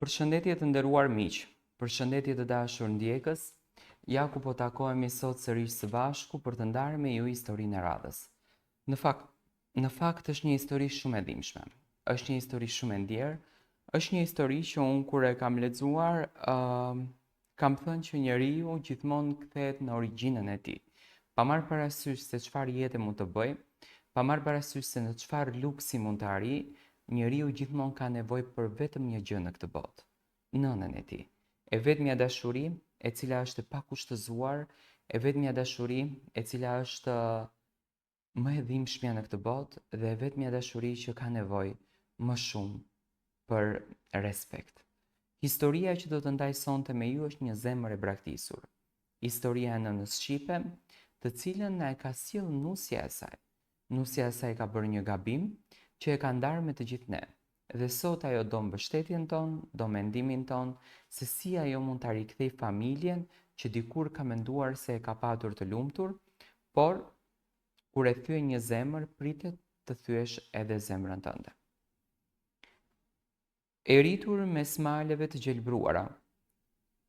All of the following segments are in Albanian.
Përshëndetje të nderuar miq, përshëndetje të dashur ndjekës, ja ku po takohemi sot sërish së bashku për të ndarë me ju historinë e radhës. Në fakt është një histori shumë e dhimbshme, është një histori shumë e ndjerë, është një histori që unë kur e kam lexuar, kam thënë që njeriu gjithmonë kthehet në origjinën e tij, pa marrë parasysh se çfarë jete mund të bëj, pa marrë parasysh se në çfarë luksi mund të arrijë. Njeriu gjithmonë ka nevojë për vetëm një gjë në këtë botë, nënën e tij. E vetmja dashuri e cila është e pakushtëzuar, e vetmja dashuri e cila është më e dhimbshmja në këtë botë dhe e vetmja dashuri që ka nevojë më shumë për respekt. Historia që do të ndaj sonte me ju është një zemër e braktisur. Historia e nënës shqipe, të cilën na e ka sjellë nusja e saj. Nusja e saj ka bërë një gabim që e ka ndarë me të gjithë ne. Dhe sot ajo do mbështetjen tonë, do mendimin tonë, se si ajo mund të rikthej familjen që dikur ka menduar se e ka patur të lumtur, por kur e thye një zemër, pritet të thyesh edhe zemrën tënde. E rritur mes maleve të gjelbruara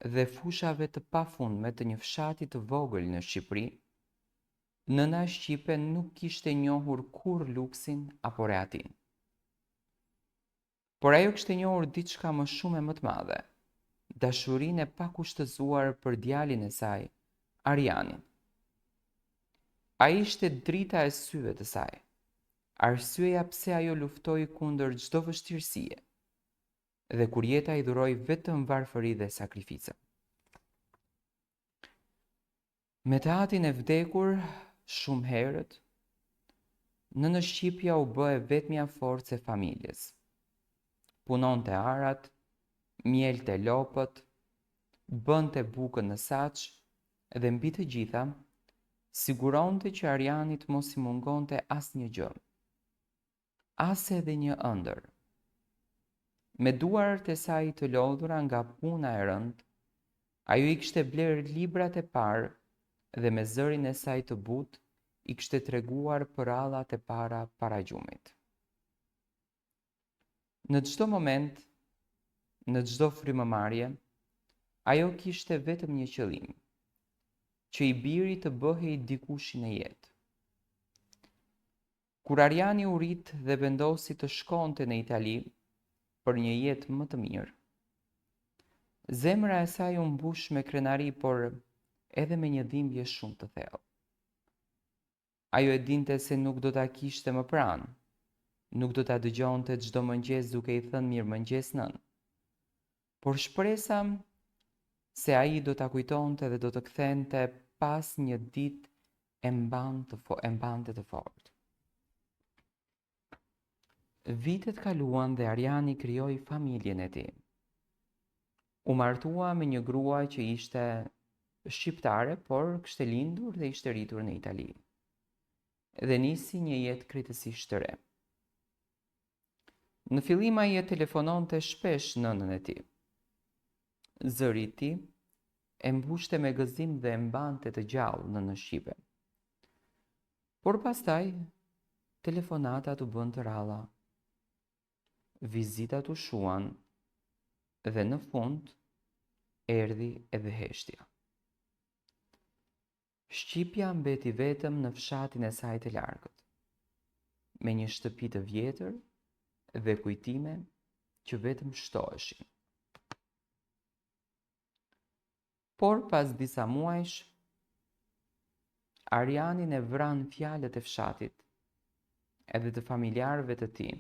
dhe fushave të pafundme të një fshati të vogël në Shqipëri, nëna shqipe nuk kishte njohur kur luksin apo rehatin. Por ajo kishte njohur diçka më shumë e më të madhe, dashurinë e pakushtëzuar për djalin e saj, Arianin. Ai ishte drita e syve të saj, arsyeja pse ajo luftoi kundër çdo vështirësie, dhe kur jeta i dhuroi vetëm varfëri dhe sakrificë. Me të atin e vdekur shumë herët, nëna Shqipja u bë e vetmja forcë e familjes. Punonte arat, mjelte lopët, bënte bukën në saç dhe mbi të gjitha, siguronte që Arianit mos i mungonte asnjë gjë, as edhe një ëndër. Me duart e saj të lodhura nga puna e rëndë, ajo i kishte bler librat e parë dhe me zërin e saj të butë i kishte treguar për radhat e para gjumit. Në çdo moment, në çdo frymëmarrje, ajo kishte vetëm një qëllim, që i biri të bëhej dikush në jetë. Kur Ariani u rit dhe vendosi të shkonte në Itali për një jetë më të mirë, zemra e saj u mbush me krenari, por edhe me një dhimbje shumë të thellë. Ajo e dinte se nuk do ta kishte më pranë, nuk do ta dëgjonte çdo mëngjes duke i thënë mirëmëngjes nën. Por shpresa se ai do ta kujtonte dhe do të kthente pas një ditë e mbante të fortë. Vitet kaluan dhe Ariani krijoi familjen e tij. U martua me një grua që ishte shqiptare, por kishte lindur dhe ishte rritur në Itali. Dhe nisi një jetë krejtësisht të re. Në fillim ai e telefononte shpesh nënën e tij. Zëri i tij e mbushte me gëzim dhe e mbante të gjallë nënën shqipe. Por pastaj telefonatat u bën të rralla, vizitat u shuan dhe në fund erdhi edhe heshtja. Shqipja mbeti vetëm në fshatin e saj të largët, me një shtëpi të vjetër dhe kujtime që vetëm shtoheshin. Por pas disa muajsh, Arianin e vran fjalët e fshatit, edhe të familjarëve të tij.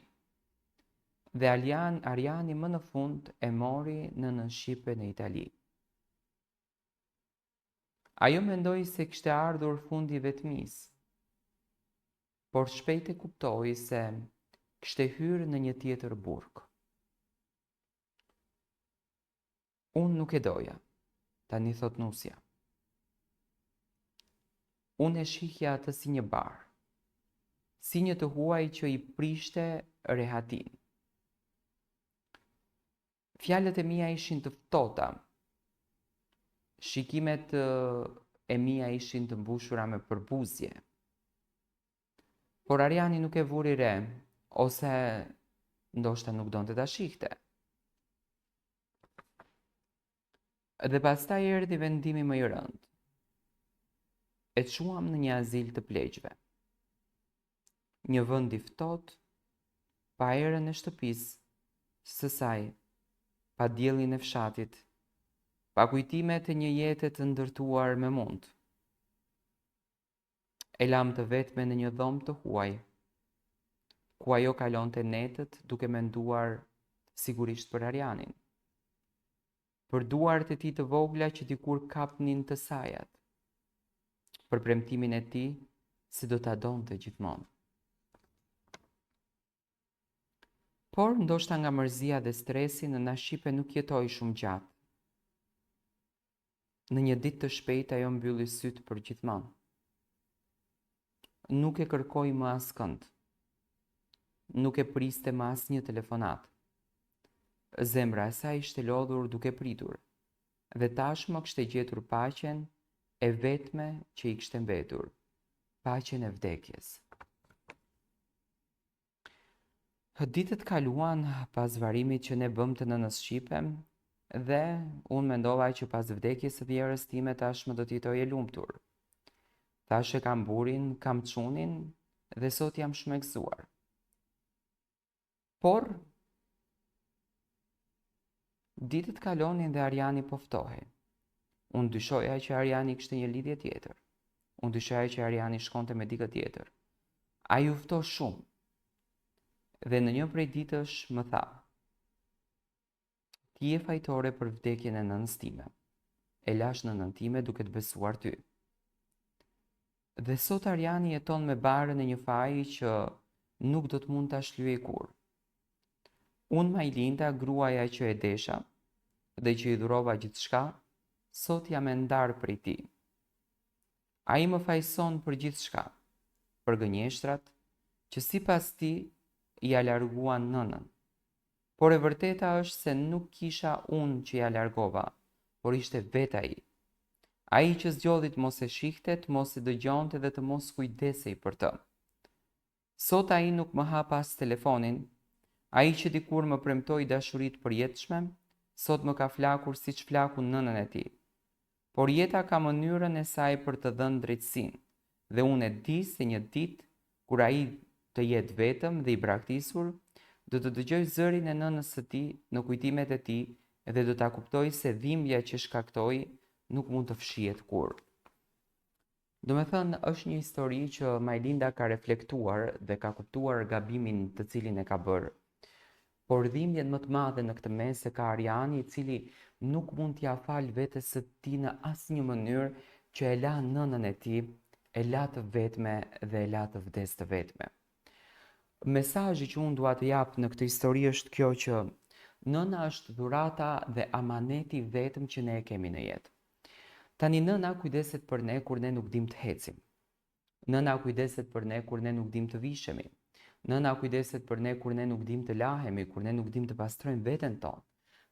Dhe Ariani më në fund e mori nënën shqipe në Itali. Ajo mendoi se kishte ardhur fundi i vetmisë, por shpejt e kuptoi se kishte hyrë në një tjetër burg. Unë nuk e doja, tani thot nusja. Unë e shihja atë si një bar, si një të huaj që i prishte rehatin. Fjalët e mia ishin të ftohta, shikimet e mia ishin të mbushura me përbuzje. Por Ariani nuk e vuri re, ose ndoshta nuk donte ta shihte. Dhe pastaj erdhi vendimi më i rëndë. E çuam në një azil të pleqve. Një vend i ftohtë, pa erën e shtëpisë së saj, pa diellin e fshatit, pa kujtimet e një jete të ndërtuar me mund. E lam të vetme në një dhomë të huaj, ku ajo kalonte netët duke menduar sigurisht për Arianin, për duart e tij të vogla që dikur kapnin të sajat, për premtimin e tij se do ta donte gjithmonë. Por ndoshta nga mërzia dhe stresi nëna Shqipe nuk jetoi shumë gjatë. Në një ditë të shpejtë ajo mbylli sytë për gjithmonë. Nuk e kërkoi më askënd. Nuk e priste më asnjë telefonat. Zemra e saj ishte lodhur duke pritur, dhe tashmë kishte gjetur paqen e vetme që i kishte mbetur, paqen e vdekjes. Ditët kaluan pas varimit që ne bëmte në nënës Shqipe, dhe unë mendova që pas vdekjes së vjerës time tashmë do të jetoj e lumtur. Tash e kam burin, kam çunin dhe sot jam shumë e gëzuar. Por ditët kalonin dhe Ariani po ftohej. Unë dyshoja që Ariani kishte një lidhje tjetër. Unë dyshoja që Ariani shkonte me dikë tjetër. Ai u ftoh shumë. Dhe në një prej ditësh më tha: "Ti je fajtore për vdekjen e nënës time. E lash nënën time duke të besuar ty." Dhe sot Ariani jeton me barën e një faji që nuk do të mund ta shlyej kurrë. Unë Majlinda, gruaja që e desha dhe që i dhurova gjithçka, sot jam e ndarë prej tij. Ai më fajson për gjithçka, për gënjeshtrat që sipas tij ja larguan nënën. Por e vërteta është se nuk kisha unë që ja largova, por ishte vetë ai. Ai që zgjodhi të mos e shihte, të mos e dëgjonte dhe të mos kujdesej për të. Sot ai nuk më ha pas telefonin. Ai që dikur më premtoi dashuri të përjetshme, sot më ka flakur siç flakun nënën e tij. Por jeta ka mënyrën e saj për të dhënë drejtësinë, dhe unë e di se një ditë kur ai të jetë vetëm dhe i braktisur, do të dëgjoj zërin e nënës së tij në kujtimet e tij dhe do ta kuptoj se dhimbja që shkaktoi nuk mund të fshihet kurrë. Do me thënë, është një histori që Majlinda ka reflektuar dhe ka kuptuar gabimin të cilin e ka bërë. Por dhimbjen më të madhe në këtë mes e ka Ariani, i cili nuk mund t'ia falë vetes së tij në asnjë mënyrë që e la nënën e tij, e la të vetme dhe e la të vdes të vetme. Mesazhi që unë dua të jap në këtë histori është kjo, që nëna është dhurata dhe amaneti vetëm që ne e kemi në jetë. Tani nëna kujdeset për ne kur ne nuk dim të ecim. Nëna kujdeset për ne kur ne nuk dim të vishemi. Nëna kujdeset për ne kur ne nuk dim të lahemi, kur ne nuk dim të pastrojmë veten tonë.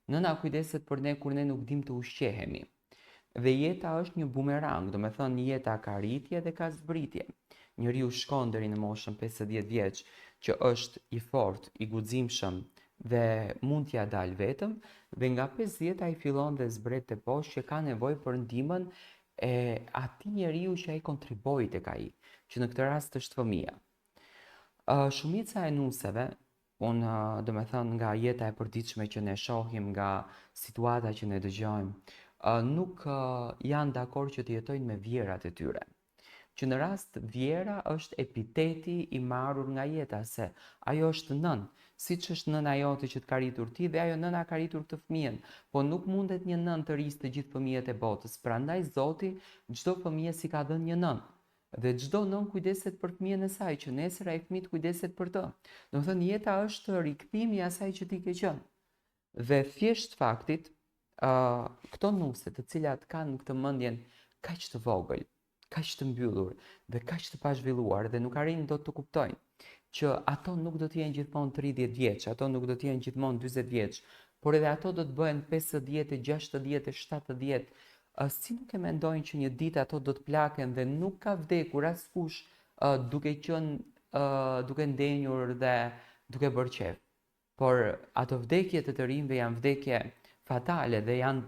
Nëna kujdeset për ne kur ne nuk dim të ushqehemi. Dhe jeta është një bumerang, do me thënë jeta ka rritje dhe ka zbritje. Njeriu shkon deri në moshën 50 vjeç, që është i fortë, i guximshëm dhe mund t'ja dalë vetëm, dhe nga 50 ai fillon dhe zbret të poshtë, që ka nevojë për ndihmën e atij njeriu që ai kontriboi tek ai, që në këtë rast është fëmia. Shumica e nuseve, unë do me thënë nga jeta e përditshme që ne shohim, nga situata që ne dëgjojmë, nuk janë dakord që të jetojnë me vjerat e tyre. Që në rast vjera është epiteti i marrur nga jeta, se ajo është nën, siç është nëna jote që të ka rritur ti, dhe ajo nëna ka rritur të fëmijën, po nuk mundet një nën të rrisë të gjithë fëmijët e botës. Prandaj Zoti çdo fëmijë si ka dhënë një nën, dhe çdo nën kujdeset për fëmijën e saj, që nesër ai fëmijë kujdeset për të. Do të thënë jeta është rikthimi i asaj që ti ke qenë. Dhe thjesht faktit, këto nuse të cilat kanë këtë mendjen kaq të vogël, kaq të mbyllur dhe kaq të pazhvilluar, dhe nuk arrin dot të kuptojnë që ato nuk do të jenë gjithmonë 30 vjeç, ato nuk do të jenë gjithmonë 40 vjeç, por edhe ato do të bëhen 50, 60, 70. Si nuk e mendojnë që një ditë ato do të plaken dhe nuk ka vdekur askush duke ndenjur dhe duke bërë qef. Por ato vdekje të rinjve janë vdekje fatale dhe janë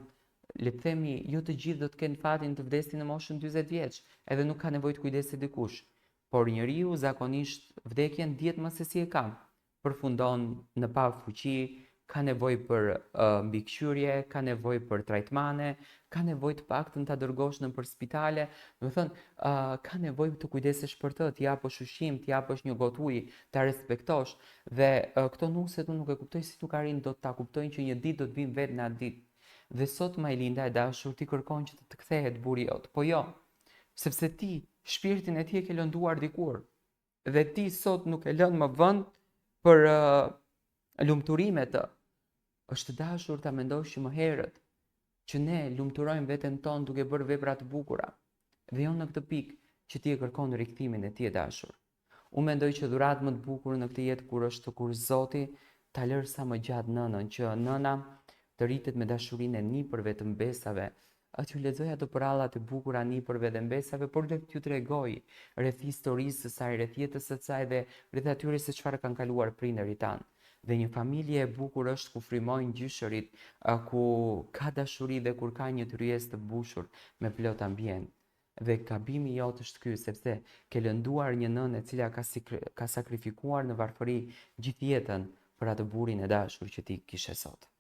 le të themi, jo të gjithë do të kenë fatin të vdesin në moshën 40 vjeç, edhe nuk ka nevojë të kujdeset dikush. Por njeriu zakonisht vdekjen dihet më se si e ka. Përfundon në pafuqi, ka nevojë për mbikëqyrje, ka nevojë për trajtmane, ka nevojë të paktën ta dërgosh nëpër spitale, do të thënë, ka nevojë të kujdesesh për të, t'i japësh ushqim, t'i japësh një gotë ujë, ta respektosh dhe këto nuset unë nuk e kuptoj si nuk arrin do ta kuptojnë që një ditë do të vinë vetë në atë ditë. Dhe sot Majlinda e dashur ti kërkon që të kthehet buri jot, po jo, sepse ti shpirtin e ti e ke lënduar dikur dhe ti sot nuk e lën më vend për lumturinë të. Është dashur ta mendosh që më herët që ne lumturojmë veten tonë duke bërë vepra të bukura dhe jo në këtë pikë që ti e kërkon rikthimin e ti e dashur. Unë mendoj që dhuratë më të bukur në këtë jetë kur Zoti ta lër sa më gjatë nënën, që nëna të rritet me dashurinë e nipërve të mbesave. Atë ju lexoj ato përrallat e bukura nipërve dhe mbesave, por le t'ju tregoj rreth historisë së saj, rreth jetës së saj dhe rreth atyre se çfarë kanë kaluar prindërit tanë. Dhe një familje e bukur është ku frymojnë gjyshërit, ku ka dashuri dhe kur ka një tryezë të mbushur me plot ambient. Dhe gabimi jot është ky, sepse ke lënduar një nënë e cila ka sakrifikuar në varfëri gjithë jetën për atë burin e dashur që ti kishe sot.